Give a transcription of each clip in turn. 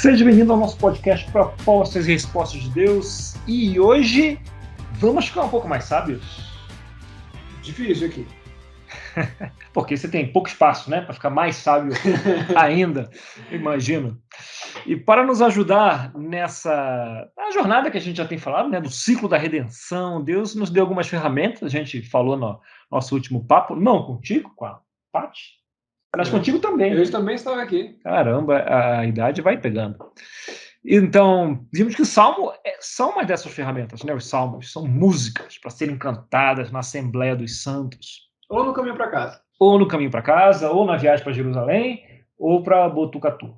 Seja bem-vindo ao nosso podcast Propostas e Respostas de Deus. E hoje vamos ficar um pouco mais sábios. Difícil aqui. Porque você tem pouco espaço, né? Para ficar mais sábio ainda, imagino. E para nos ajudar na jornada que a gente já tem falado, né? Do ciclo da redenção, Deus nos deu algumas ferramentas. A gente falou no nosso último papo, não contigo, com a Paty, mas contigo também. Eu também estava aqui. Caramba, a idade vai pegando. Então, vimos que o Salmo são uma dessas ferramentas, né? Os Salmos são músicas para serem cantadas na Assembleia dos Santos. Ou no caminho para casa. Ou no caminho para casa, ou na viagem para Jerusalém, ou para Botucatu.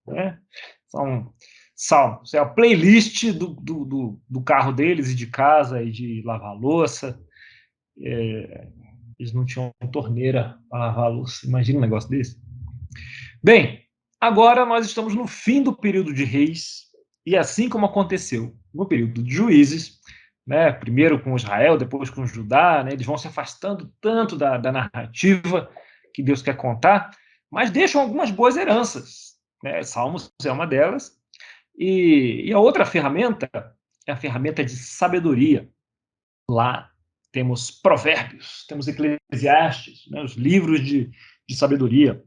Né? São Salmos. É a playlist do carro deles e de casa e de lavar louça. Eles não tinham torneira para lavar a louça. Imagina um negócio desse. Bem, agora nós estamos no fim do período de Reis, e assim como aconteceu no período de Juízes, né, primeiro com Israel, depois com Judá, né, eles vão se afastando tanto da narrativa que Deus quer contar, mas deixam algumas boas heranças. Né? Salmos é uma delas. E a outra ferramenta é a ferramenta de sabedoria. Lá temos Provérbios, temos Eclesiastes, né, os livros de sabedoria.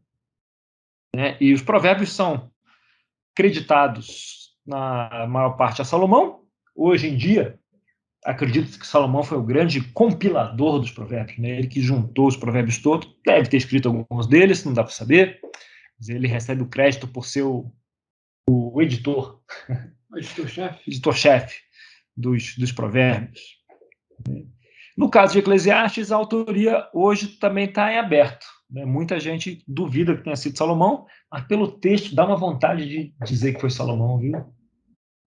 Né? E os provérbios são creditados, na maior parte, a Salomão. Hoje em dia, acredito que Salomão foi o grande compilador dos provérbios, né? Ele que juntou os provérbios todos, deve ter escrito alguns deles, não dá para saber, mas ele recebe o crédito por ser o editor. O editor-chefe. Editor-chefe dos provérbios. No caso de Eclesiastes, a autoria hoje também está em aberto. Né? Muita gente duvida que tenha sido Salomão, mas pelo texto dá uma vontade de dizer que foi Salomão, viu?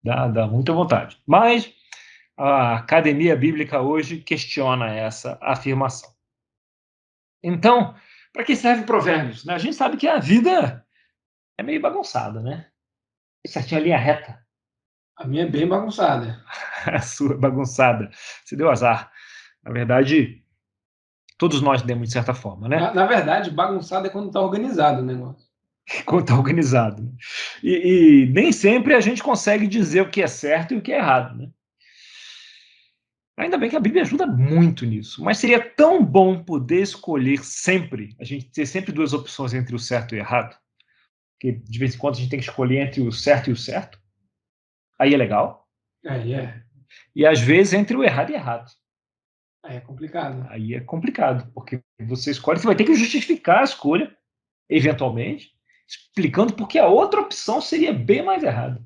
Dá muita vontade. Mas a Academia Bíblica hoje questiona essa afirmação. Então, para que serve Provérbios? Né? A gente sabe que a vida é meio bagunçada, né? Certinho a linha reta. A minha é bem bagunçada. A sua é bagunçada. Você deu azar. Na verdade, todos nós demos de certa forma, né? Na verdade, bagunçado é quando está organizado o negócio. Quando está organizado. E nem sempre a gente consegue dizer o que é certo e o que é errado, né? Ainda bem que a Bíblia ajuda muito nisso, mas seria tão bom poder escolher sempre, a gente ter sempre duas opções entre o certo e o errado, porque de vez em quando a gente tem que escolher entre o certo e o certo, aí é legal. Aí é. E às vezes entre o errado e errado. Aí é complicado. Aí é complicado, porque você escolhe, você vai ter que justificar a escolha, eventualmente, explicando porque a outra opção seria bem mais errada.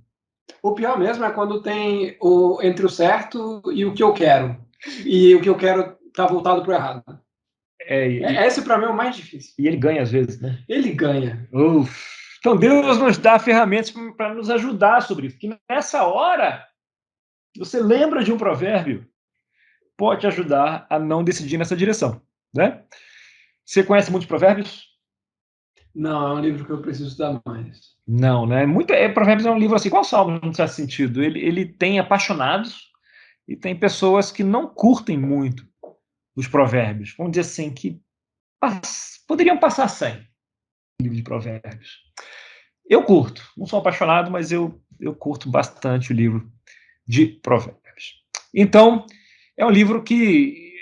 O pior mesmo é quando tem entre o certo e o que eu quero. E o que eu quero está voltado para o errado. Esse para mim é o mais difícil. E ele ganha às vezes, né? Ele ganha. Então Deus nos dá ferramentas para nos ajudar sobre isso. Que nessa hora, você lembra de um provérbio, pode ajudar a não decidir nessa direção. Né? Você conhece muitos provérbios? Não, é um livro que eu preciso estudar mais. Não, né? Provérbios é um livro assim, igual Salmos, não certo sentido. Ele tem apaixonados e tem pessoas que não curtem muito os provérbios. Vamos dizer assim, que poderiam passar sem o livro de provérbios. Eu curto, não sou apaixonado, mas eu curto bastante o livro de provérbios. Então, é um livro que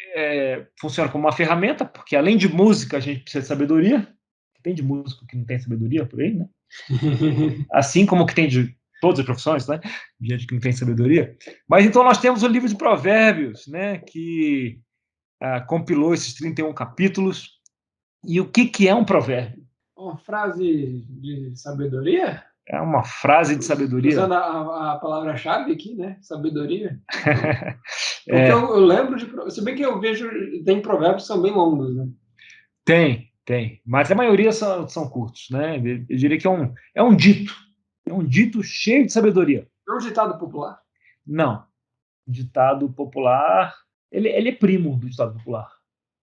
funciona como uma ferramenta, porque além de música, a gente precisa de sabedoria. Tem de músico que não tem sabedoria por aí, né? Assim como que tem de todas as profissões, né? Gente que não tem sabedoria. Mas então nós temos o livro de Provérbios, né? Que compilou esses 31 capítulos. E o que é um provérbio? Uma frase de sabedoria? É uma frase de sabedoria. Usando a palavra-chave aqui, né? Sabedoria. Porque eu lembro de... Se bem que eu vejo... Tem provérbios que são bem longos, né? Tem. Mas a maioria são curtos, né? Eu diria que é um dito. É um dito cheio de sabedoria. É um ditado popular? Não. Ditado popular... Ele é primo do ditado popular.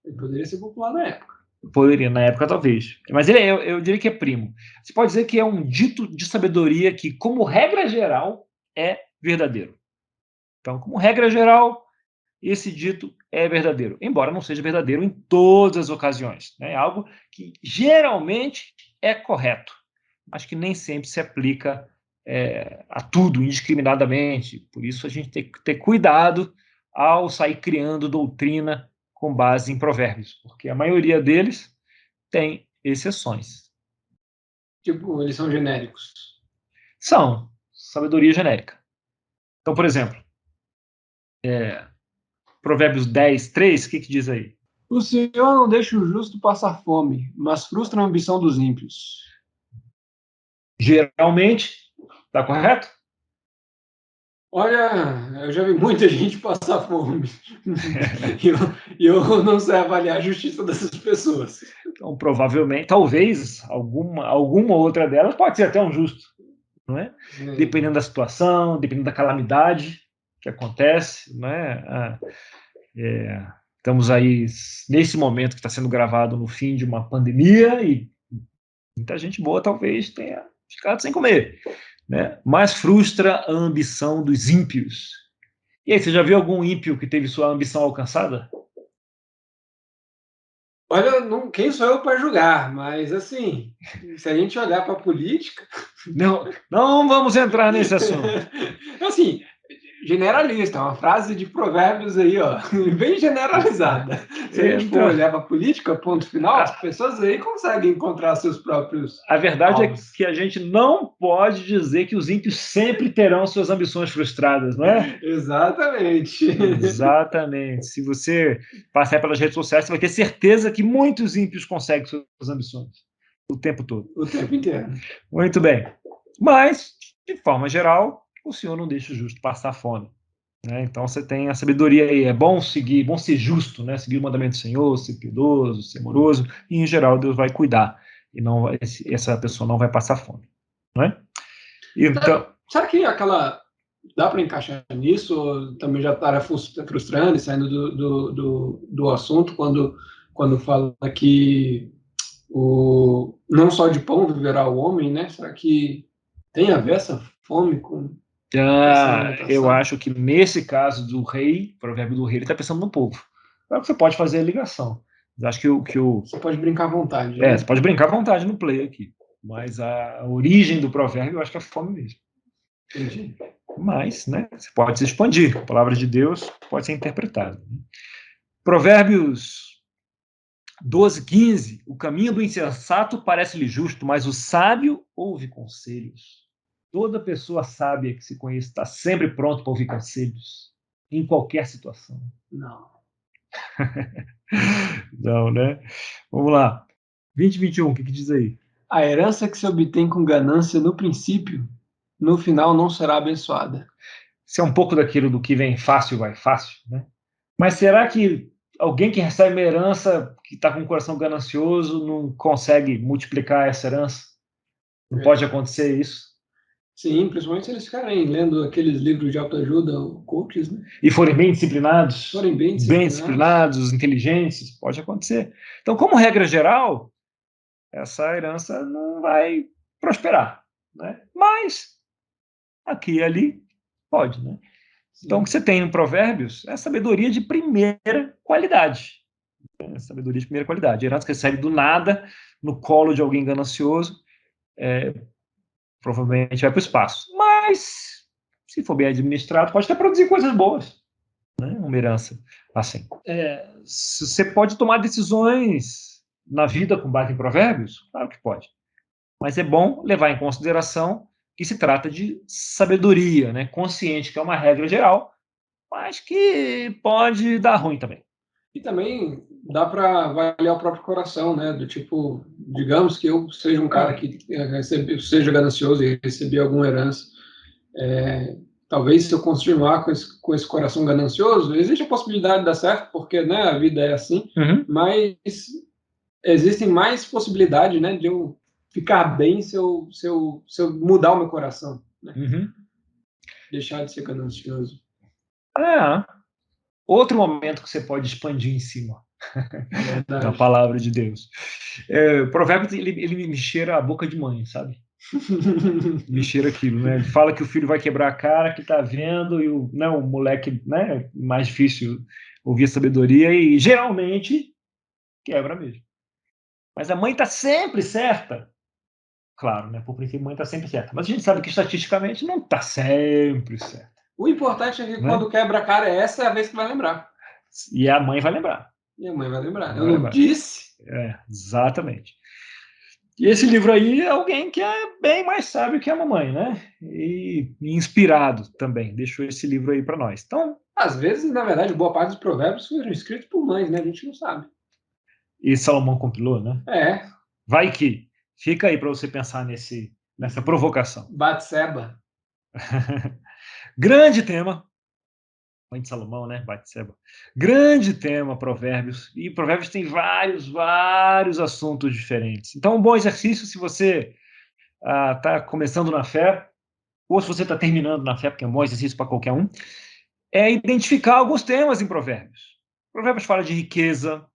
Ele poderia ser popular na época. Poderia, na época, talvez. Mas eu diria que é primo. Você pode dizer que é um dito de sabedoria que, como regra geral, é verdadeiro. Então, como regra geral, esse dito é verdadeiro. Embora não seja verdadeiro em todas as ocasiões. Né? É algo que geralmente é correto, mas que nem sempre se aplica a tudo indiscriminadamente. Por isso a gente tem que ter cuidado ao sair criando doutrina com base em provérbios, porque a maioria deles tem exceções. Tipo, eles são genéricos. São sabedoria genérica. Então, por exemplo, Provérbios 10, 3, o que diz aí? O Senhor não deixa o justo passar fome, mas frustra a ambição dos ímpios. Geralmente, está correto? Olha, eu já vi muita gente passar fome. E eu não sei avaliar a justiça dessas pessoas. Então, provavelmente, talvez, alguma outra delas pode ser até um justo, não é? Dependendo da situação, dependendo da calamidade que acontece, não é? Estamos aí nesse momento que está sendo gravado no fim de uma pandemia e muita gente boa talvez tenha ficado sem comer, né? Mas frustra a ambição dos ímpios. E aí, você já viu algum ímpio que teve sua ambição alcançada? Olha, quem sou eu para julgar, mas assim, se a gente olhar para a política... Não vamos entrar nesse assunto. Assim, generalista, uma frase de provérbios aí, ó, bem generalizada. Se a gente for olhar para a política, ponto final, as pessoas aí conseguem encontrar seus próprios... A verdade é que a gente não pode dizer que os ímpios sempre terão suas ambições frustradas, não é? Exatamente. Exatamente. Se você passar pelas redes sociais, você vai ter certeza que muitos ímpios conseguem suas ambições o tempo todo. O tempo inteiro. Muito bem. Mas, de forma geral, o Senhor não deixa o justo passar fome, né? Então você tem a sabedoria aí. É bom ser justo, né? Seguir o mandamento do Senhor, ser piedoso, ser amoroso, e em geral Deus vai cuidar e essa pessoa não vai passar fome, não é? Então, será que dá para encaixar nisso? Ou também já está frustrando e saindo do assunto quando fala que não só de pão viverá o homem, né? Será que tem a ver essa fome com essa eu acho que nesse caso do rei, provérbio do rei, ele está pensando no povo. Claro que você pode fazer a ligação. Eu acho que Você pode brincar à vontade. Né? Você pode brincar à vontade no play aqui. Mas a origem do provérbio, eu acho que é fome mesmo. Entendi. Mas, né, você pode se expandir. A palavra de Deus pode ser interpretada. Provérbios 12, 15. O caminho do insensato parece-lhe justo, mas o sábio ouve conselhos. Toda pessoa sábia que se conhece está sempre pronto para ouvir conselhos, em qualquer situação. Não. Não, né? Vamos lá. 20, 21, o que diz aí? A herança que se obtém com ganância no princípio, no final não será abençoada. Isso é um pouco daquilo do que vem fácil, vai fácil, né? Mas será que alguém que recebe uma herança, que está com um coração ganancioso, não consegue multiplicar essa herança? Não pode acontecer isso? Sim, principalmente se eles ficarem lendo aqueles livros de autoajuda, coaches, né? E forem bem disciplinados, bem disciplinados, inteligentes, pode acontecer. Então, como regra geral, essa herança não vai prosperar, né? Mas aqui e ali pode, né? Então, o que você tem em Provérbios é sabedoria de primeira qualidade. Sabedoria de primeira qualidade. Herança que recebe do nada, no colo de alguém ganancioso, provavelmente vai para o espaço. Mas, se for bem administrado, pode até produzir coisas boas, né? Uma herança assim. Você pode tomar decisões na vida com base em provérbios? Claro que pode. Mas é bom levar em consideração que se trata de sabedoria, né? Consciente, que é uma regra geral, mas que pode dar ruim também. E também dá para avaliar o próprio coração, né? Do tipo, digamos que eu seja um cara que seja ganancioso e recebi alguma herança. Talvez se eu continuar com esse coração ganancioso, existe a possibilidade de dar certo, porque, né, a vida é assim, mas existem mais possibilidades, né, de eu ficar bem se eu mudar o meu coração, né? Deixar de ser ganancioso. Outro momento que você pode expandir em cima da palavra de Deus. O provérbio, ele me cheira a boca de mãe, sabe? Me cheira aquilo, né? Ele fala que o filho vai quebrar a cara, que tá vendo, e o moleque, né, mais difícil ouvir a sabedoria, e geralmente quebra mesmo. Mas a mãe tá sempre certa. claro, né? Por princípio, a mãe está sempre certa. Mas a gente sabe que estatisticamente não está sempre certo. O importante é que quando quebra a cara, essa é a vez que vai lembrar. E a mãe vai lembrar. E a mãe vai lembrar. Eu não disse? Exatamente. E esse livro aí é alguém que é bem mais sábio que a mamãe, né? E inspirado também. Deixou esse livro aí para nós. Então, às vezes, na verdade, boa parte dos provérbios foram escritos por mães, né? A gente não sabe. E Salomão compilou, né? Vai que. Fica aí para você pensar nessa provocação. Batseba. Grande tema. Mãe de Salomão, né? Batseba. Grande tema, Provérbios. E Provérbios tem vários assuntos diferentes. Então, um bom exercício se você está começando na fé, ou se você está terminando na fé, porque é um bom exercício para qualquer um, é identificar alguns temas em Provérbios. Provérbios fala de riqueza,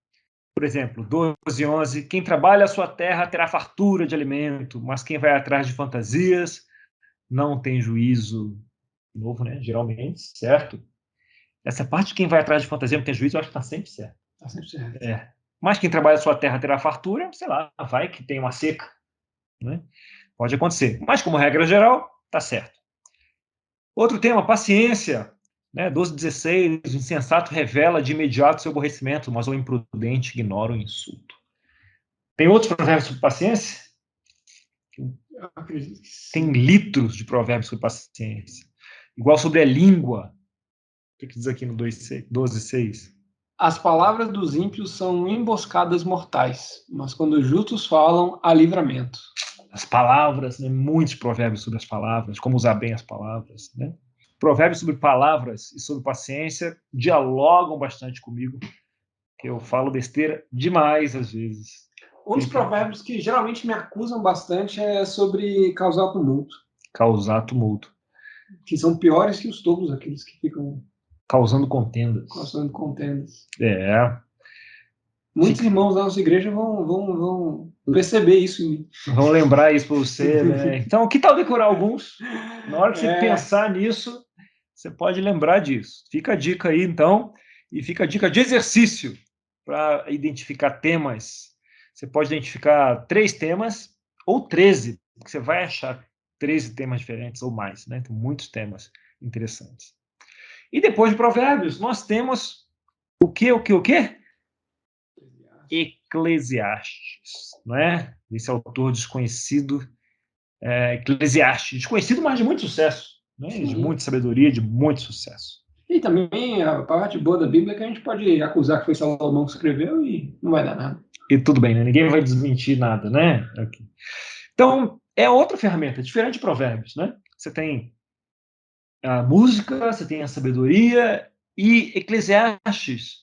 por exemplo, 12:11. Quem trabalha a sua terra terá fartura de alimento, mas quem vai atrás de fantasias não tem juízo. De novo, né? Geralmente, certo? Essa parte de quem vai atrás de fantasia não tem juízo, eu acho que está sempre certo. Está sempre certo. Mas quem trabalha a sua terra terá fartura, sei lá, vai que tem uma seca. Né? Pode acontecer. Mas, como regra geral, está certo. Outro tema, paciência. Né? 12:16. O insensato revela de imediato seu aborrecimento, mas o imprudente ignora o insulto. Tem outros provérbios sobre paciência? Tem litros de provérbios sobre paciência. Igual sobre a língua. O que diz aqui no 12:6? As palavras dos ímpios são emboscadas mortais, mas quando os justos falam, há livramento. As palavras, né? Muitos provérbios sobre as palavras, como usar bem as palavras. Né? Provérbios sobre palavras e sobre paciência dialogam bastante comigo, que eu falo besteira demais às vezes. Um dos provérbios que geralmente me acusam bastante é sobre causar tumulto. Causar tumulto. Que são piores que os tolos, aqueles que ficam causando contendas. Causando contendas. Muitos irmãos da nossa igreja vão perceber isso em mim. Vão lembrar isso para você, né? Então, que tal decorar alguns? Na hora que você pensar nisso, você pode lembrar disso. Fica a dica aí, então, e fica a dica de exercício para identificar temas. Você pode identificar 3 temas ou 13, porque você vai achar 13 temas diferentes ou mais, né? Tem muitos temas interessantes. E depois de Provérbios, nós temos o quê? Eclesiastes, não é? Esse autor desconhecido, Eclesiastes, desconhecido, mas de muito sucesso, né? De muita sabedoria, de muito sucesso. E também a parte boa da Bíblia é que a gente pode acusar que foi Salomão que escreveu e não vai dar nada. E tudo bem, né? Ninguém vai desmentir nada, né? Okay. Então, é outra ferramenta, diferente de Provérbios, né? Você tem a música, você tem a sabedoria e Eclesiastes.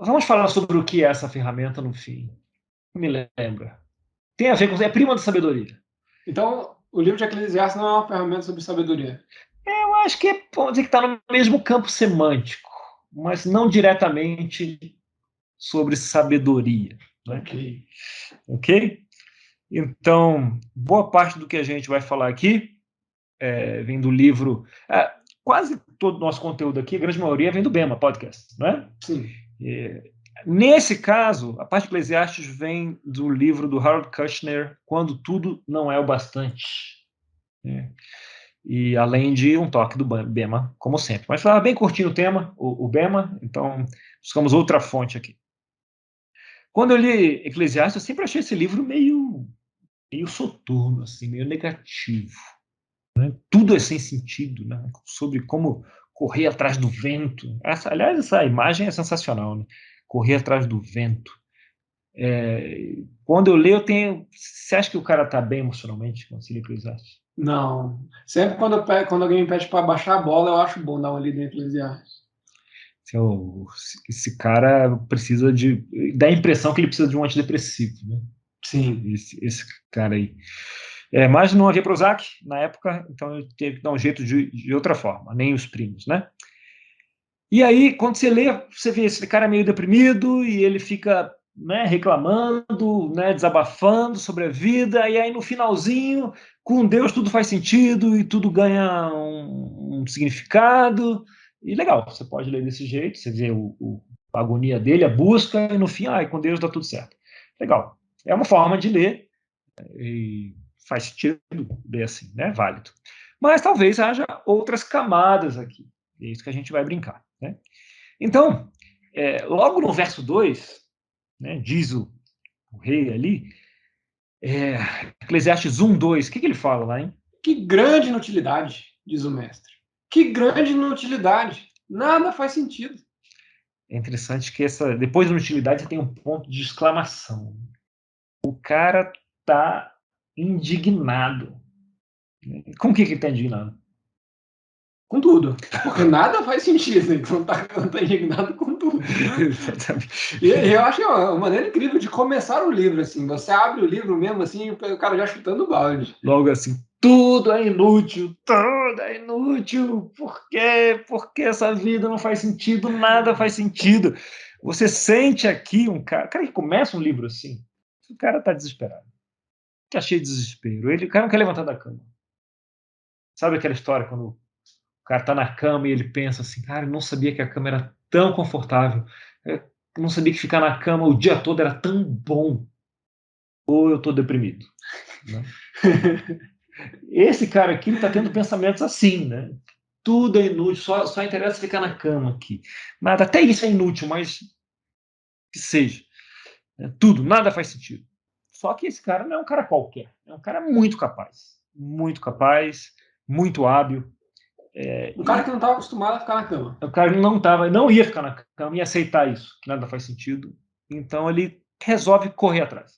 Vamos falar sobre o que é essa ferramenta no fim. Me lembra. Tem a ver com... É prima da sabedoria. Então, o livro de Eclesiastes não é uma ferramenta sobre sabedoria? Eu acho que pode dizer que está no mesmo campo semântico, mas não diretamente sobre sabedoria. Né? Ok? Então, boa parte do que a gente vai falar aqui vem do livro... quase todo o nosso conteúdo aqui, a grande maioria, vem do Bema Podcast, não é? Sim. Nesse caso, a parte de Eclesiastes vem do livro do Harold Kushner, Quando Tudo Não É o Bastante. E além de um toque do Bema, como sempre. Mas foi bem curtinho o tema, o Bema, então buscamos outra fonte aqui. Quando eu li Eclesiastes, eu sempre achei esse livro meio soturno, assim, meio negativo. Né? Tudo é sem sentido, né? Sobre como correr atrás do vento. Aliás, essa imagem é sensacional, né? Correr atrás do vento. Quando eu leio, eu tenho... Você acha que o cara está bem emocionalmente quando se lê Eclesiastes? Não. Sempre quando alguém me pede para baixar a bola, eu acho bom dar uma lida em Eclesiastes. Esse cara precisa de... Dá a impressão que ele precisa de um antidepressivo, né? Sim. Esse cara aí. Mas não havia Prozac na época, então eu teve que dar um jeito de outra forma, nem os primos, né? E aí, quando você lê, você vê esse cara meio deprimido e ele fica, né, reclamando, né, desabafando sobre a vida, e aí no finalzinho, com Deus tudo faz sentido e tudo ganha um significado, e legal, você pode ler desse jeito, você vê a agonia dele, a busca, e no fim, com Deus dá tudo certo. Legal. É uma forma de ler, E faz sentido, bem assim, né? Válido. Mas talvez haja outras camadas aqui. É isso que a gente vai brincar, né? Então, logo no verso 2, né, diz o rei ali, Eclesiastes 1:2, o que ele fala lá, hein? Que grande inutilidade, diz o mestre. Que grande inutilidade. Nada faz sentido. É interessante que depois da inutilidade tem um ponto de exclamação. O cara tá indignado. Com o que ele está indignado? Com tudo. Porque nada faz sentido. Então tá indignado com tudo. E eu acho uma maneira incrível de começar o livro, assim. Você abre o livro mesmo, assim, e o cara já chutando o balde. Logo assim, tudo é inútil, por quê? Porque essa vida não faz sentido, nada faz sentido. Você sente aqui um cara que começa um livro assim, o cara está desesperado, está cheio de desespero, o cara não quer levantar da cama. Sabe aquela história quando o cara está na cama e ele pensa assim, cara, eu não sabia que a cama era tão confortável, eu não sabia que ficar na cama o dia todo era tão bom, ou eu estou deprimido, né? Esse cara aqui está tendo pensamentos assim, né? Tudo é inútil, só interessa ficar na cama aqui. Nada, até isso é inútil, mas que seja. Né? Tudo, nada faz sentido. Só que esse cara não é um cara qualquer, é um cara muito capaz, muito hábil. Um cara que não estava acostumado a ficar na cama. O cara não ia ficar na cama, ia aceitar isso, que nada faz sentido. Então ele resolve correr atrás.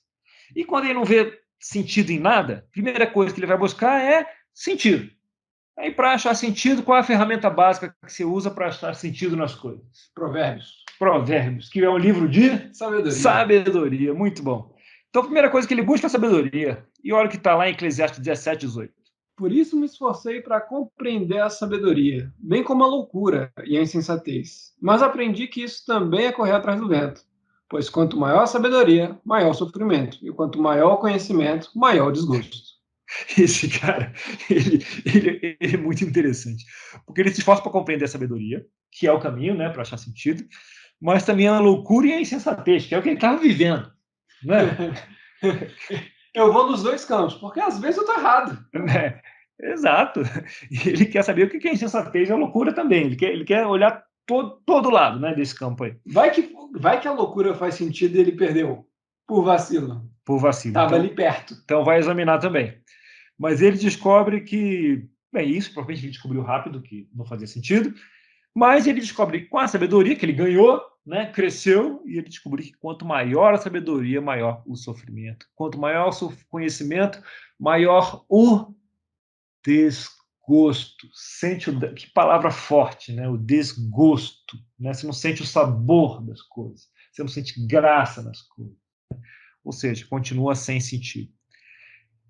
E quando ele não vê sentido em nada, a primeira coisa que ele vai buscar é sentido. Aí, para achar sentido, qual é a ferramenta básica que você usa para achar sentido nas coisas? Provérbios. Provérbios, que é um livro de sabedoria. Sabedoria, muito bom. Então, a primeira coisa que ele busca é a sabedoria. E olha o que está lá em Eclesiastes 17:18. Por isso me esforcei para compreender a sabedoria, bem como a loucura e a insensatez. Mas aprendi que isso também é correr atrás do vento. Pois quanto maior a sabedoria, maior o sofrimento. E quanto maior o conhecimento, maior o desgosto. Esse cara, ele é muito interessante. Porque ele se esforça para compreender a sabedoria, que é o caminho, né, para achar sentido, mas também a loucura e a insensatez, que é o que ele estava vivendo. Né? Eu vou nos dois campos, porque às vezes eu estou errado. É, exato. E ele quer saber o que é insensatez e a loucura também. Ele quer olhar todo lado, né, desse campo aí. Vai que a loucura faz sentido e ele perdeu por vacilo. Por vacilo. Estava ali perto. Então vai examinar também. Mas ele descobre que, bem, isso provavelmente ele descobriu rápido, que não fazia sentido, mas ele descobre com a sabedoria que ele ganhou, né, cresceu, e ele descobriu que quanto maior a sabedoria, maior o sofrimento. Quanto maior o conhecimento, maior o desgosto. Que palavra forte, né? O desgosto. Né? Você não sente o sabor das coisas. Você não sente graça nas coisas. Ou seja, continua sem sentido.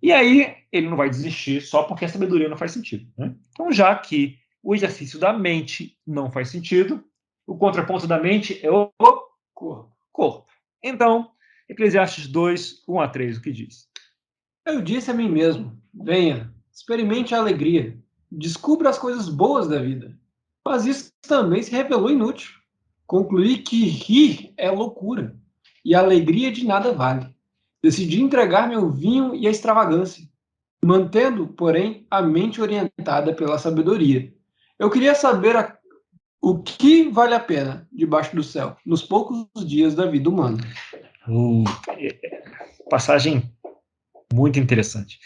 E aí ele não vai desistir só porque a sabedoria não faz sentido. Né? Então, já que o exercício da mente não faz sentido, o contraponto da mente é o corpo. Então, Eclesiastes 2:1-3, o que diz? Eu disse a mim mesmo: venha, experimente a alegria, descubra as coisas boas da vida. Mas isso também se revelou inútil. Concluí que rir é loucura e a alegria de nada vale. Decidi entregar-me ao vinho e à extravagância, mantendo, porém, a mente orientada pela sabedoria. Eu queria saber o que vale a pena debaixo do céu nos poucos dias da vida humana. Passagem muito interessante.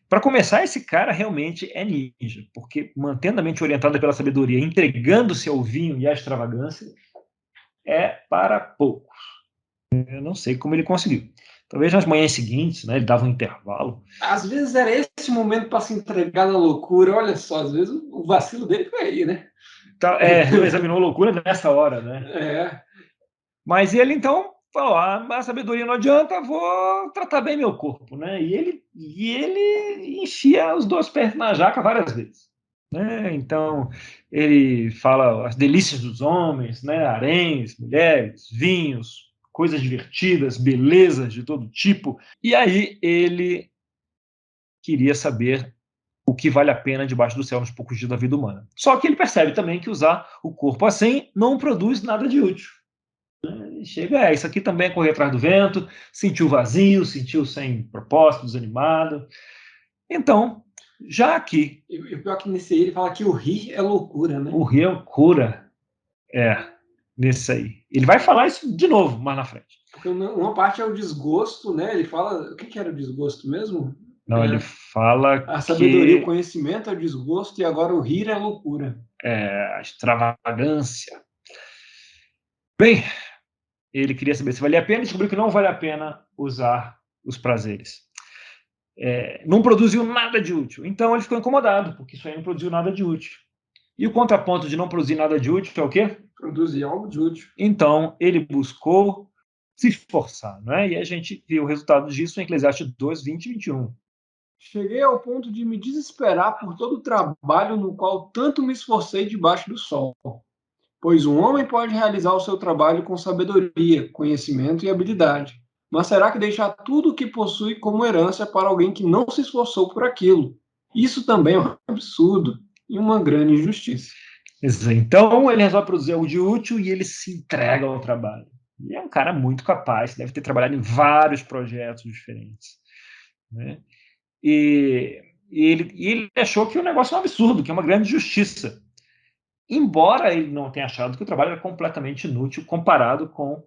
Para começar, esse cara realmente é ninja, porque mantendo a mente orientada pela sabedoria, entregando-se ao vinho e à extravagância, é para poucos. Eu não sei como ele conseguiu. Talvez nas manhãs seguintes, né, ele dava um intervalo. Às vezes era esse momento para se entregar na loucura. Olha só, às vezes o vacilo dele foi aí, né? Não examinou a loucura nessa hora, né? É. Mas ele então falou: a sabedoria não adianta, vou tratar bem meu corpo, né? E ele enfia os dois pés na jaca várias vezes. Né? Então ele fala as delícias dos homens, né? Haréns, mulheres, vinhos, coisas divertidas, belezas de todo tipo. E aí ele queria saber o que vale a pena debaixo do céu nos poucos dias da vida humana. Só que ele percebe também que usar o corpo assim não produz nada de útil. E chega, isso aqui também é correr atrás do vento, sentiu vazio, sentiu sem propósito, desanimado. Então, já aqui, E o pior é que nesse aí ele fala que o rir é loucura, né? o rio cura, nesse aí. Ele vai falar isso de novo mais na frente. Porque uma parte é o desgosto, né? Ele fala. O que era o desgosto mesmo? Não, ele fala A sabedoria, o que conhecimento é o desgosto e agora o rir é loucura. a extravagância. Bem, ele queria saber se valia a pena e descobriu que não vale a pena usar os prazeres. Não produziu nada de útil. Então ele ficou incomodado, porque isso aí não produziu nada de útil. E o contraponto de não produzir nada de útil é o quê? Produzir algo de útil. Então ele buscou se esforçar, não é? E a gente viu o resultado disso em Eclesiastes 2, 20 e 21. Cheguei ao ponto de me desesperar por todo o trabalho no qual tanto me esforcei debaixo do sol. Pois um homem pode realizar o seu trabalho com sabedoria, conhecimento e habilidade. Mas será que deixar tudo o que possui como herança para alguém que não se esforçou por aquilo? Isso também é um absurdo e uma grande injustiça. Então ele resolve produzir algo de útil e ele se entrega ao trabalho. E é um cara muito capaz, deve ter trabalhado em vários projetos diferentes, né? E ele achou que o negócio é um absurdo, que é uma grande injustiça. Embora ele não tenha achado que o trabalho era completamente inútil comparado com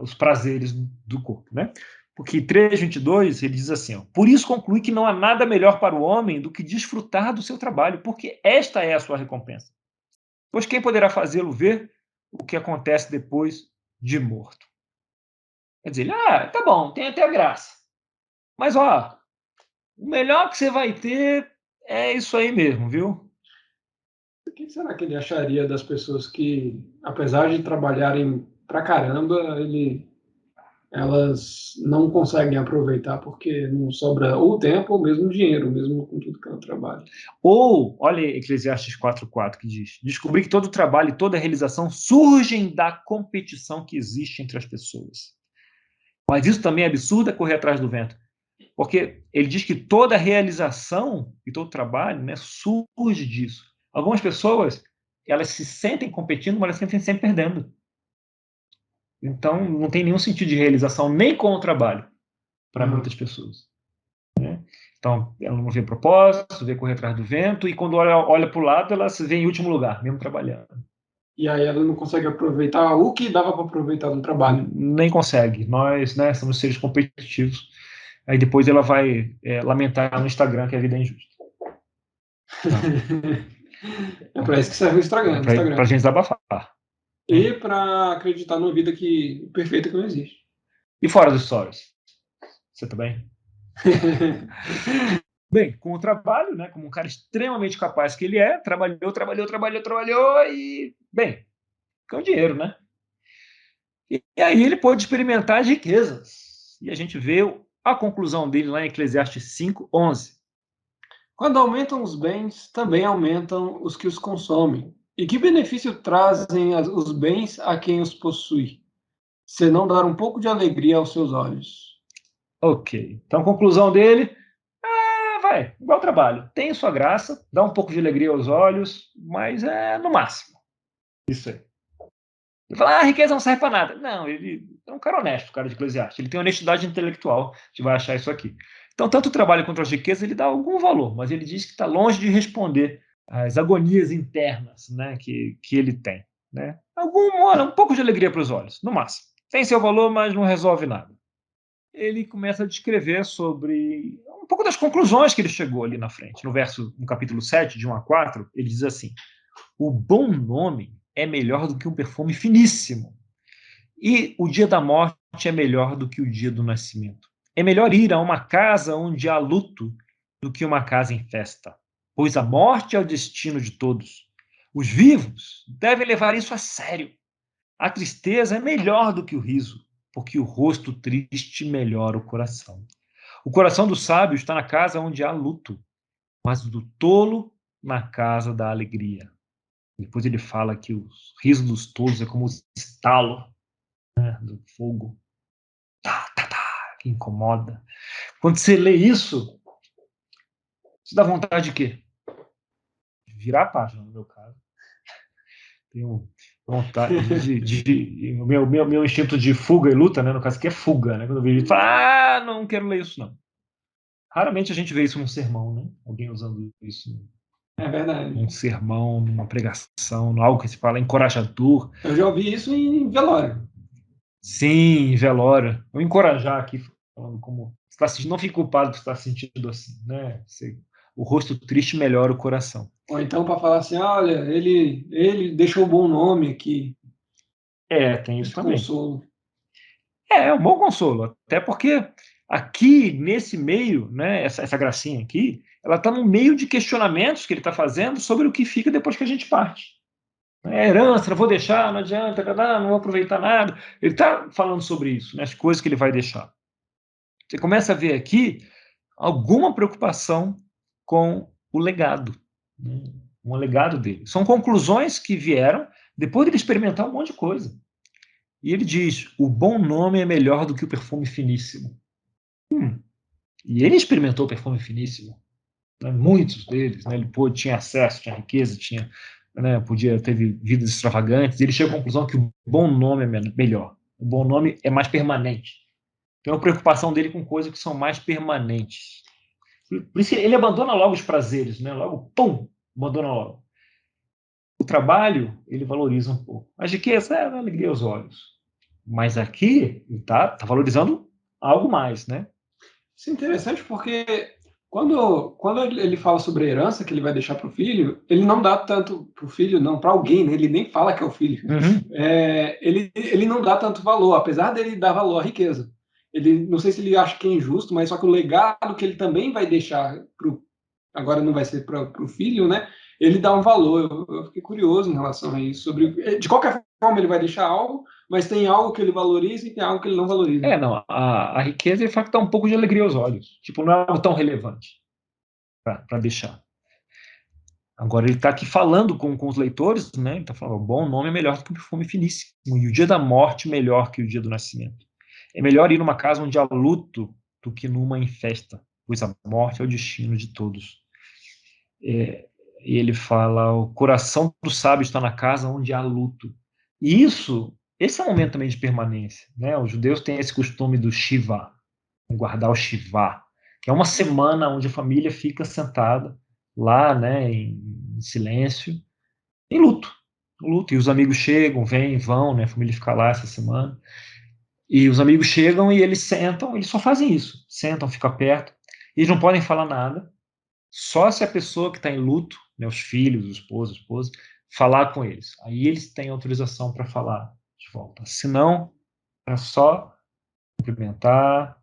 os prazeres do corpo, né? Porque 3:22 ele diz assim: ó, por isso conclui que não há nada melhor para o homem do que desfrutar do seu trabalho, porque esta é a sua recompensa. Pois quem poderá fazê-lo ver o que acontece depois de morto? Quer dizer, tá bom, tem até graça. Mas, ó, o melhor que você vai ter é isso aí mesmo, viu? O que será que ele acharia das pessoas que, apesar de trabalharem pra caramba, elas não conseguem aproveitar porque não sobra ou tempo ou mesmo dinheiro, mesmo com tudo que ela trabalha? Ou, olha Eclesiastes 4:4 que diz: descobrir que todo trabalho e toda realização surgem da competição que existe entre as pessoas. Mas isso também é absurdo, é correr atrás do vento. Porque ele diz que toda realização e todo trabalho, né, surge disso. Algumas pessoas, elas se sentem competindo, mas elas se sentem sempre perdendo. Então, não tem nenhum sentido de realização nem com o trabalho para muitas pessoas. Né? Então, ela não vê propósito, vê correr atrás do vento, e quando olha para o lado, ela se vê em último lugar, mesmo trabalhando. E aí ela não consegue aproveitar o que dava para aproveitar no trabalho. Nem consegue. Nós, né, somos seres competitivos. Aí depois ela vai lamentar no Instagram que a vida é injusta. É para isso que serve o Instagram. Para a gente desabafar. E para acreditar numa vida perfeita que não existe. E fora dos stories? Você também? Bem, com o trabalho, né, como um cara extremamente capaz que ele é, trabalhou e, bem, ganhou dinheiro, né? E aí ele pôde experimentar as riquezas. E a gente vê a conclusão dele lá em Eclesiastes 5:11. Quando aumentam os bens, também aumentam os que os consomem. E que benefício trazem os bens a quem os possui, se não dar um pouco de alegria aos seus olhos? Ok. Então, a conclusão dele, vai, igual trabalho. Tem sua graça, dá um pouco de alegria aos olhos, mas é no máximo. Isso aí. Ele fala, a riqueza não serve para nada. Não, ele é um cara honesto, o cara de Eclesiastes. Ele tem honestidade intelectual, a gente vai achar isso aqui. Então, tanto o trabalho quanto as riquezas, ele dá algum valor, mas ele diz que está longe de responder às agonias internas, né, que ele tem. Né? Um pouco de alegria para os olhos, no máximo. Tem seu valor, mas não resolve nada. Ele começa a descrever sobre um pouco das conclusões que ele chegou ali na frente. No capítulo 7, de 1 a 4, ele diz assim: o bom nome é melhor do que um perfume finíssimo, e o dia da morte é melhor do que o dia do nascimento. É melhor ir a uma casa onde há luto do que uma casa em festa, pois a morte é o destino de todos. Os vivos devem levar isso a sério. A tristeza é melhor do que o riso, porque o rosto triste melhora o coração. O coração do sábio está na casa onde há luto, mas o do tolo na casa da alegria. Depois ele fala que o riso dos tolos é como o estalo, né, do fogo. Tá, tá, tá, que incomoda. Quando você lê isso, você dá vontade de quê? De virar a página, no meu caso. Tem vontade o meu instinto de fuga e luta, né, no caso aqui é fuga, né, quando eu vejo isso, não quero ler isso não. Raramente a gente vê isso num sermão, né, alguém usando isso É verdade. num sermão, numa pregação, algo que se fala encorajador. Eu já ouvi isso em velório. Sim, velório. Vou encorajar aqui, falando como você está sentindo, não fique culpado por estar sentindo assim, né? O rosto triste melhora o coração. Ou então para falar assim, olha, ele deixou um bom nome aqui, Tem isso de também. consolo. É um bom consolo, até porque aqui, nesse meio, né, essa gracinha aqui, ela está no meio de questionamentos que ele está fazendo sobre o que fica depois que a gente parte. É herança, não vou deixar, não adianta, não vou aproveitar nada. Ele está falando sobre isso, né, as coisas que ele vai deixar. Você começa a ver aqui alguma preocupação com o legado, né, com o legado dele. São conclusões que vieram depois de ele experimentar um monte de coisa. E ele diz: o bom nome é melhor do que o perfume finíssimo. E ele experimentou o perfume finíssimo, né? Muitos deles, né? Ele tinha acesso, tinha riqueza, tinha, né? Podia ter vidas extravagantes. Ele chega à conclusão que o bom nome é melhor. O bom nome é mais permanente. Tem uma preocupação dele com coisas que são mais permanentes. Por isso ele abandona logo os prazeres, né? Logo, pum, abandona logo. O trabalho, ele valoriza um pouco. A riqueza é uma alegria aos olhos. Mas aqui, ele tá valorizando algo mais, né? Isso é interessante porque quando ele fala sobre a herança que ele vai deixar para o filho, ele não dá tanto para o filho, não, para alguém, né? Ele nem fala que é o filho. Ele não dá tanto valor, apesar dele dar valor à riqueza. Ele, não sei se ele acha que é injusto, mas só que o legado que ele também vai deixar agora não vai ser para o filho, né? Ele dá um valor. Eu fiquei curioso em relação a isso. De qualquer forma, ele vai deixar algo, mas tem algo que ele valoriza e tem algo que ele não valoriza. Não, a riqueza de fato dá um pouco de alegria aos olhos. Tipo, não é algo tão relevante para deixar. Agora ele está aqui falando com os leitores, né? Ele está falando: o bom nome é melhor do que o perfume finíssimo, e o dia da morte melhor que o dia do nascimento. É melhor ir numa casa onde há luto do que numa em festa, pois a morte é o destino de todos. E ele fala: o coração do sábio está na casa onde há luto. E esse é um momento também de permanência, né? Os judeus têm esse costume do Shiva, guardar o Shiva, que é uma semana onde a família fica sentada lá, né, em silêncio, em luto, e os amigos chegam, vêm, vão, né, a família fica lá essa semana, e os amigos chegam e eles sentam, eles só fazem isso, sentam, ficam perto, eles não podem falar nada, só se a pessoa que está em luto, né, os filhos, o esposo, a esposa, falar com eles. Aí eles têm autorização para falar de volta. Se não, é só cumprimentar,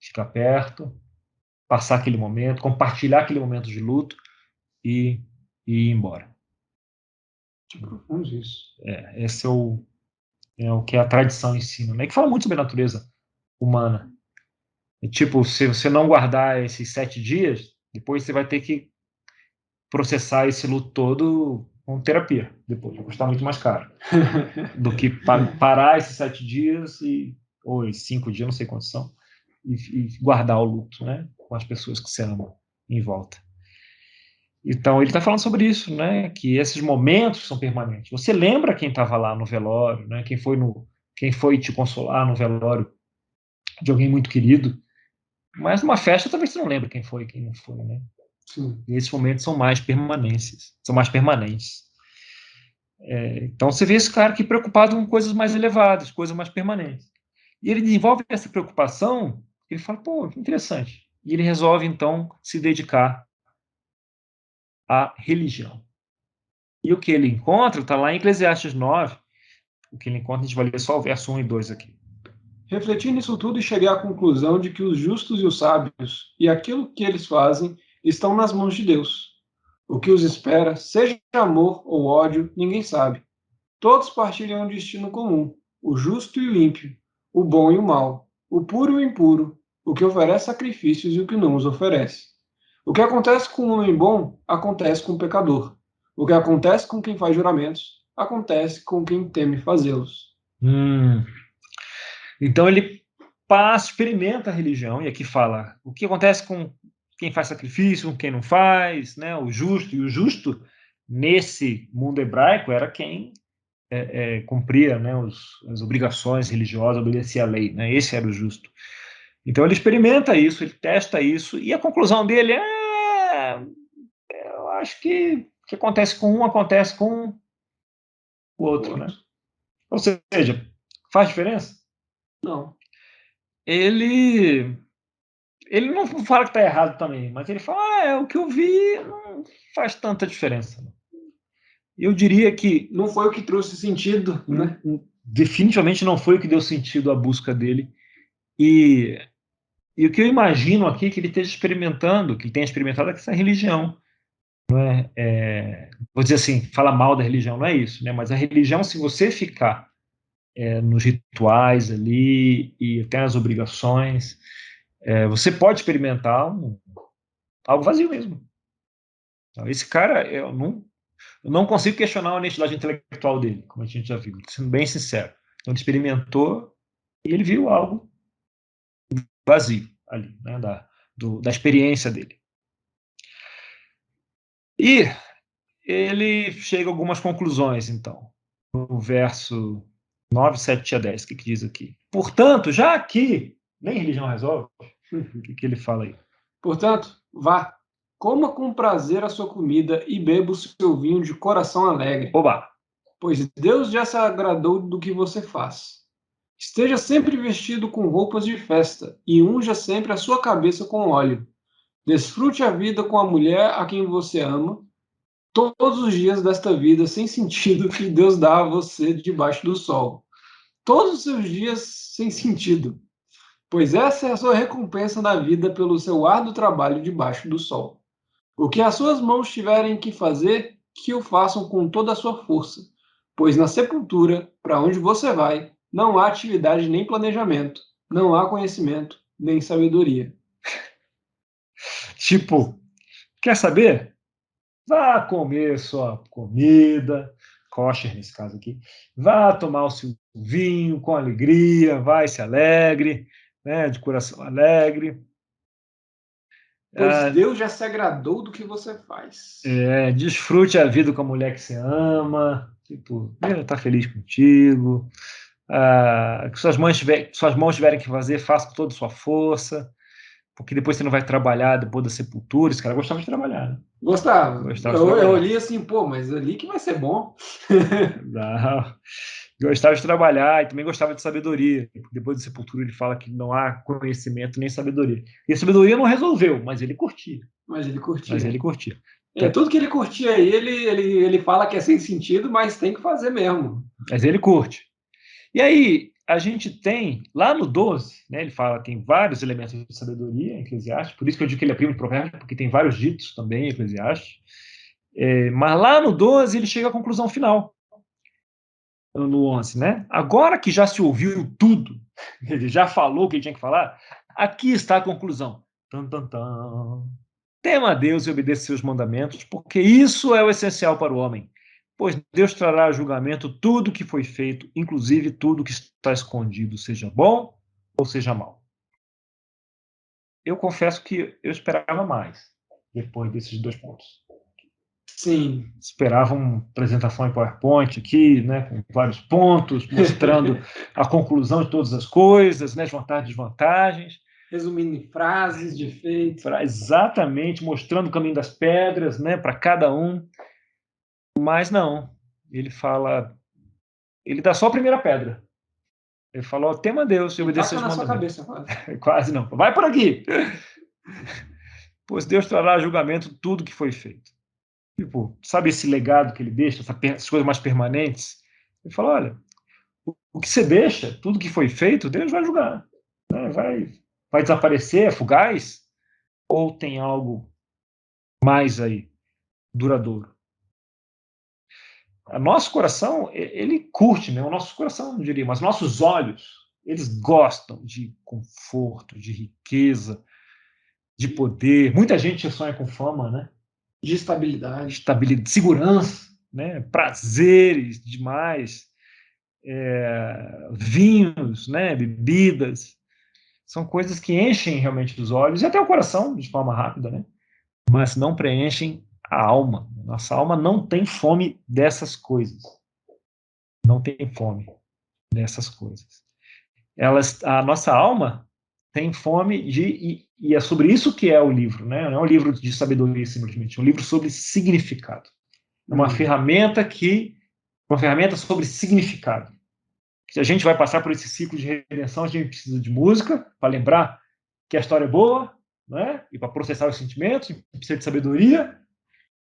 ficar perto, passar aquele momento, compartilhar aquele momento de luto e ir embora. Profundo isso. Esse é o que a tradição ensina, né? Que fala muito sobre a natureza humana. Tipo, se você não guardar esses 7 dias, depois você vai ter que processar esse luto todo com terapia. Depois vai custar muito mais caro do que parar esses 7 dias ou 5 dias, não sei quantos são, e guardar o luto, né? Com as pessoas que você ama em volta. Então, ele está falando sobre isso, né? Que esses momentos são permanentes. Você lembra quem estava lá no velório, né? Quem foi te consolar no velório de alguém muito querido, mas numa festa talvez você não lembre quem foi e quem não foi, né? Sim. E esses momentos são mais permanentes. Então, você vê esse cara aqui preocupado com coisas mais elevadas, coisas mais permanentes. E ele desenvolve essa preocupação, ele fala, pô, que interessante. E ele resolve, então, se dedicar à religião. E o que ele encontra está lá em Eclesiastes 9. O que ele encontra, a gente vai ler só o verso 1 e 2 aqui. Refleti nisso tudo e cheguei à conclusão de que os justos e os sábios e aquilo que eles fazem estão nas mãos de Deus. O que os espera, seja amor ou ódio, ninguém sabe. Todos partilham um destino comum, o justo e o ímpio, o bom e o mal, o puro e o impuro, o que oferece sacrifícios e o que não os oferece. O que acontece com um homem bom, acontece com o pecador. O que acontece com quem faz juramentos, acontece com quem teme fazê-los. Então ele experimenta a religião, e aqui fala o que acontece com quem faz sacrifício, com quem não faz, né? O justo. E o justo, nesse mundo hebraico, era quem cumpria, né, as obrigações religiosas, obedecia à lei, né? Esse era o justo. Então ele experimenta isso, ele testa isso, e a conclusão dele é: eu acho que o que acontece com um acontece com o outro, né? Ou seja, faz diferença? Não. Ele ele não fala que está errado também, mas ele fala: o que eu vi não faz tanta diferença. Eu diria que Não foi o que trouxe sentido, né? definitivamente não foi o que deu sentido à busca dele. E o que eu imagino aqui é que ele esteja experimentando, que ele tenha experimentado, é essa religião. Vou dizer assim, fala mal da religião, não é isso, né? Mas a religião, se você ficar nos rituais ali e até nas obrigações, você pode experimentar algo vazio mesmo. Então, esse cara, eu não consigo questionar a honestidade intelectual dele, como a gente já viu, sendo bem sincero. Então, ele experimentou e ele viu algo vazio ali, né, da experiência dele. E ele chega a algumas conclusões, então, no verso 9, 7 a 10, o que diz aqui? Portanto, já aqui, nem religião resolve, o que ele fala aí? Portanto, vá, coma com prazer a sua comida e beba o seu vinho de coração alegre, Oba! pois Deus já se agradou do que você faz. Esteja sempre vestido com roupas de festa e unja sempre a sua cabeça com óleo. Desfrute a vida com a mulher a quem você ama, todos os dias desta vida sem sentido que Deus dá a você debaixo do sol. Todos os seus dias sem sentido, pois essa é a sua recompensa na vida pelo seu árduo trabalho debaixo do sol. O que as suas mãos tiverem que fazer, que o façam com toda a sua força, pois na sepultura, para onde você vai, não há atividade nem planejamento, não há conhecimento nem sabedoria. Tipo, quer saber? Vá comer sua comida, kosher nesse caso aqui, vá tomar o seu vinho com alegria, vai se alegre, né, de coração alegre. Pois Deus já se agradou do que você faz. Desfrute a vida com a mulher que você ama, tipo, ela está feliz contigo. Que suas mãos tiverem que fazer, faça com toda a sua força, porque depois você não vai trabalhar depois da sepultura. Esse cara gostava de trabalhar, né? Gostava. Gostava de Eu trabalhar. olhei assim, pô, mas ali que vai ser bom. Não. Gostava de trabalhar e também gostava de sabedoria. Depois da sepultura ele fala que não há conhecimento nem sabedoria. E a sabedoria não resolveu, mas ele curtia. Mas ele curtia. Mas ele curtia. Tudo que ele curtia aí, ele fala que é sem sentido, mas tem que fazer mesmo. Mas ele curte. E aí, a gente tem, lá no 12, né, ele fala que tem vários elementos de sabedoria em Eclesiastes, por isso que eu digo que ele é primo de Provérbios, porque tem vários ditos também em Eclesiastes. Mas lá no 12 ele chega à conclusão final, no 11, né? Agora que já se ouviu tudo, ele já falou o que ele tinha que falar, aqui está a conclusão. Tum, tum, tum. Tema a Deus e obedeça seus mandamentos, porque isso é o essencial para o homem. Pois Deus trará a julgamento tudo que foi feito, inclusive tudo que está escondido, seja bom ou seja mal. Eu confesso que eu esperava mais depois desses 2 pontos. Sim. Esperava uma apresentação em PowerPoint aqui, né, com vários pontos, mostrando a conclusão de todas as coisas, né, as vantagens e desvantagens. Resumindo em frases de efeito. Exatamente, mostrando o caminho das pedras, né, para cada um. Mas não, ele fala, ele dá só a primeira pedra. Ele falou, tema a Deus e obedeça seus mandamentos. Taca na sua cabeça, quase. Quase não. Vai por aqui. Pois Deus trará a julgamento tudo que foi feito. Tipo, sabe esse legado que ele deixa, essas coisas mais permanentes? Ele fala, olha, o que você deixa, tudo que foi feito, Deus vai julgar. Né? Vai desaparecer, é fugaz? Ou tem algo mais aí, duradouro? O nosso coração, ele curte, né? O nosso coração, não diria, mas nossos olhos, eles gostam de conforto, de riqueza, de poder. Muita gente sonha com fama, né? De estabilidade. Segurança, né? Prazeres demais, vinhos, né? Bebidas. São coisas que enchem realmente os olhos e até o coração de forma rápida, né? Mas não preenchem a alma. Nossa alma não tem fome dessas coisas. não tem fome dessas coisas. A nossa alma tem fome e é sobre isso que é o livro, né? Não é um livro de sabedoria simplesmente, é um livro sobre significado. É uma ferramenta sobre significado. Se a gente vai passar por esse ciclo de redenção, a gente precisa de música para lembrar que a história é boa, né? E para processar os sentimentos, a gente precisa de sabedoria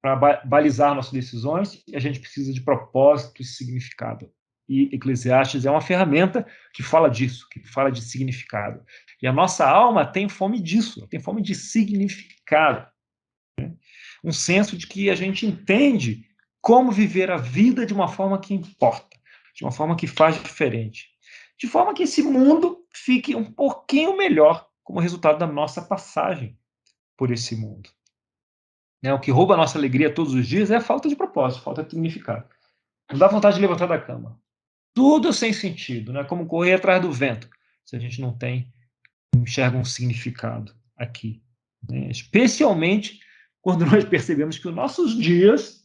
para balizar nossas decisões, e a gente precisa de propósito e significado. E Eclesiastes é uma ferramenta que fala disso, que fala de significado. E a nossa alma tem fome disso, tem fome de significado. Né? Um senso de que a gente entende como viver a vida de uma forma que importa, de uma forma que faz diferente, de forma que esse mundo fique um pouquinho melhor como resultado da nossa passagem por esse mundo. O que rouba a nossa alegria todos os dias é a falta de propósito, falta de significado. Não dá vontade de levantar da cama. Tudo sem sentido, né? Como correr atrás do vento, se a gente não enxerga um significado aqui. Né? Especialmente quando nós percebemos que os nossos dias,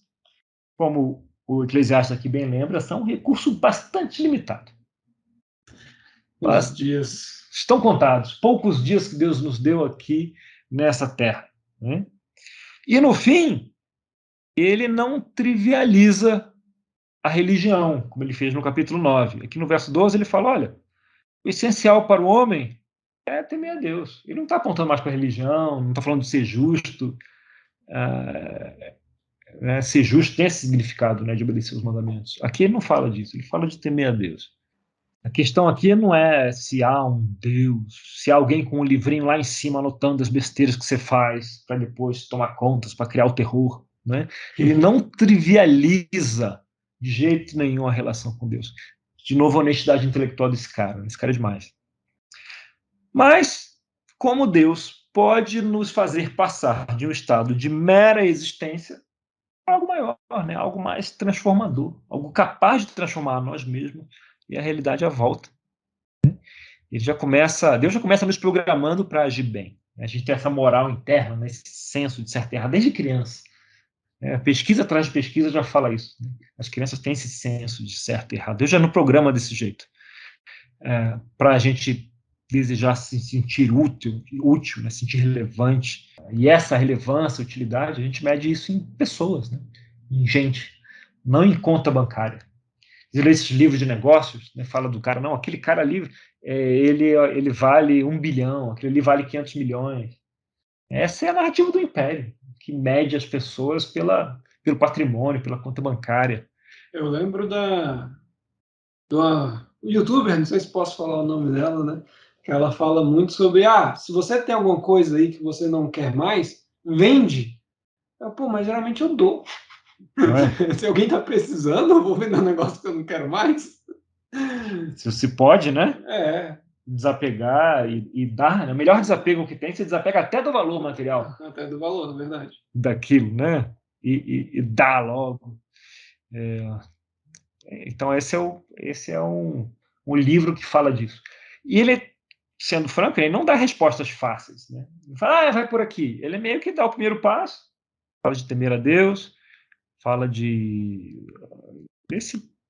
como o Eclesiastes aqui bem lembra, são um recurso bastante limitado. Os dias estão contados, poucos dias que Deus nos deu aqui nessa terra. Né? E no fim, ele não trivializa a religião, como ele fez no capítulo 9. Aqui no verso 12 ele fala, olha, o essencial para o homem é temer a Deus. Ele não está apontando mais para a religião, não está falando de ser justo. Ser justo tem esse significado, né, de obedecer os mandamentos. Aqui ele não fala disso, ele fala de temer a Deus. A questão aqui não é se há um Deus, se há alguém com um livrinho lá em cima anotando as besteiras que você faz para depois tomar contas, para criar o terror. Né? Ele não trivializa de jeito nenhum a relação com Deus. De novo, a honestidade intelectual desse cara. Esse cara é demais. Mas, como Deus pode nos fazer passar de um estado de mera existência para algo maior, né? Algo mais transformador, algo capaz de transformar nós mesmos e a realidade à volta. Deus já começa nos programando para agir bem. A gente tem essa moral interna, né? Esse senso de certo e errado desde criança. Pesquisa atrás de pesquisa já fala isso. Né? As crianças têm esse senso de certo e errado. Deus já não programa desse jeito. Para a gente desejar se sentir útil, né? Sentir relevante. E essa relevância, utilidade, a gente mede isso em pessoas, né? Em gente, não em conta bancária. Você lê esses livros de negócios, né, fala do cara, não, aquele cara ali, ele vale 1 bilhão, aquele ali vale 500 milhões. Essa é a narrativa do império, que mede as pessoas pelo patrimônio, pela conta bancária. Eu lembro de uma youtuber, não sei se posso falar o nome dela, né? Que ela fala muito sobre, se você tem alguma coisa aí que você não quer mais, vende. Pô, mas geralmente eu dou. Se alguém está precisando, eu vou vender um negócio que eu não quero mais. Se pode, né? Desapegar e dar, né? O melhor desapego que tem, você desapega até do valor material. Até do valor, na verdade. Daquilo, né? E dá logo. Então, esse é um livro que fala disso. E ele, sendo franco, ele não dá respostas fáceis. Né? Ele fala, vai por aqui. Ele meio que dá o primeiro passo, fala de temer a Deus, fala desse,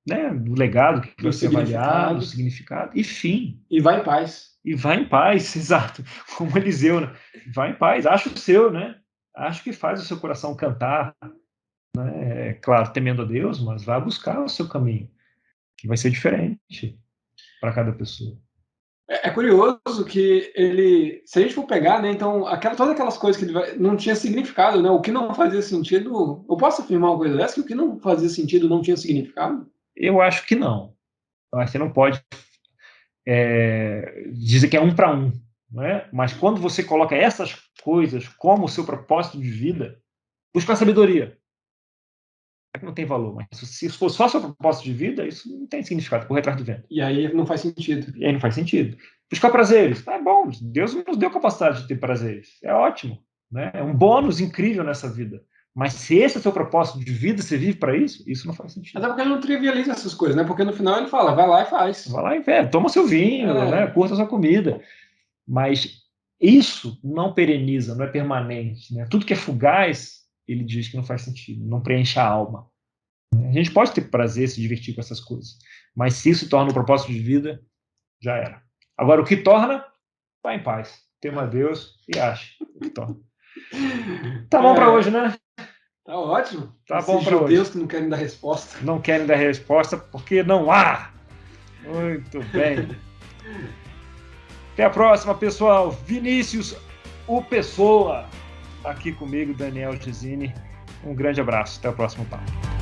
né, do legado que vai ser avaliado, do significado, e fim. E vai em paz. E vai em paz, exato. Como Eliseu, né? Vai em paz, acha o seu, né? Acho que faz o seu coração cantar, né? Claro, temendo a Deus, mas vai buscar o seu caminho, que vai ser diferente para cada pessoa. É curioso que ele, se a gente for pegar, né, então, todas aquelas coisas que ele não tinha significado, né, o que não fazia sentido, eu posso afirmar uma coisa dessa, que o que não fazia sentido não tinha significado? Eu acho que não. Eu acho que você não pode dizer que é 1 para 1, né? Mas quando você coloca essas coisas como o seu propósito de vida, buscar sabedoria. Não tem valor, mas se for só seu propósito de vida, isso não tem significado, correr atrás do vento. E aí não faz sentido. E aí não faz sentido. Buscar prazeres, tá bom, Deus nos deu capacidade de ter prazeres, é ótimo, né? É um bônus incrível nessa vida. Mas se esse é o seu propósito de vida, você vive para isso não faz sentido. Até porque ele não trivializa essas coisas, né? Porque no final ele fala, vai lá e faz. Vai lá e toma seu vinho, né? Curta a sua comida. Mas isso não pereniza, não é permanente, né? Tudo que é fugaz, ele diz que não faz sentido, não preenche a alma. A gente pode ter prazer, se divertir com essas coisas, mas se isso torna um propósito de vida, já era. Agora, o que torna, vá em paz. Tema a Deus e ache o que torna. Tá bom para hoje, né? Tá ótimo. Tá bom para hoje. Judeus que não querem dar resposta. Não querem dar resposta porque não há. Muito bem. Até a próxima, pessoal. Vinícius, o Pessoa, aqui comigo, Daniel Gesine. Um grande abraço. Até o próximo papo.